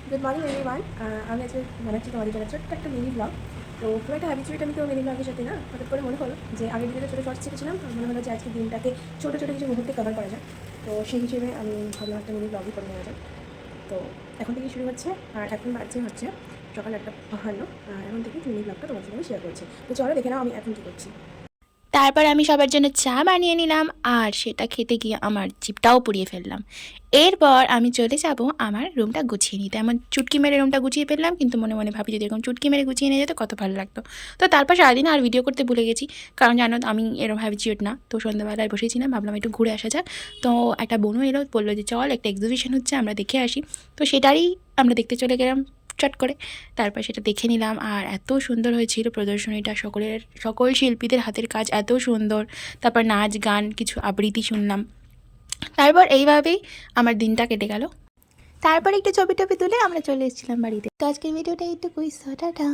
Good morning everyone. আমি আজকে বানাচ্ছি তোমাদের জন্য ছোট্ট একটা মিনি ব্লগ। তো খুব একটা হ্যাবিচুয়েট আমি তো মিনি ব্লগের সাথে না, হঠাৎ করে মনে হলো যে আগের দিনে ছোটো শর্টস শিখেছিলাম, তো মনে হলো যে আজকে দিনটাকে ছোটো ছোটো কিছু মুহূর্তে কভার করা যায়। তো সেই হিসেবে আমি ভাবলাম একটা মিনি ব্লগই করে নেওয়া যায়। তো এখন থেকেই শুরু হচ্ছে, আর এখন বাজছে হচ্ছে সকাল 8:52। এখন থেকে মিনি ব্লগটা তোমার সঙ্গে শেয়ার করছি। তো চলো দেখে নাও আমি এখন কী করছি। তারপর আমি সবার জন্য চা বানিয়ে নিলাম আর সেটা খেতে গিয়ে আমার জিভটাও পুড়িয়ে ফেললাম। এরপর আমি চলে যাব আমার রুমটা গুছিয়ে নিতে। আমার চুটকি মেরে রুমটা গুছিয়ে ফেললাম, কিন্তু মনে মনে ভাবি যদি এরকম চুটকি মেরে গুছিয়ে নিয়ে যেত কত ভালো লাগতো। তো তারপর সারাদিন আর ভিডিও করতে ভুলে গেছি, কারণ জানো তো আমি এরকম হ্যাবিচুয়েট না। তো সন্ধ্যাবেলায় বসেছিলাম, ভাবলাম একটু ঘুরে আসা যাক। তো একটা বোনও এলো, বললো যে চল একটা এক্সিবিশন হচ্ছে আমরা দেখে আসি। তো সেটারই আমরা দেখতে চলে গেলাম চট করে। তারপর সেটা দেখে নিলাম, আর এত সুন্দর হয়েছিল প্রদর্শনীটা, সকল শিল্পীদের হাতের কাজ এত সুন্দর। তারপর নাচ গান কিছু আবৃত্তি শুনলাম। তারপর এইভাবেই আমার দিনটা কেটে গেল। তারপর একটু ছবি টবি তুলে আমরা চলে এসেছিলাম বাড়িতে। তো আজকের ভিডিওটা এইটুকুই, টাটা।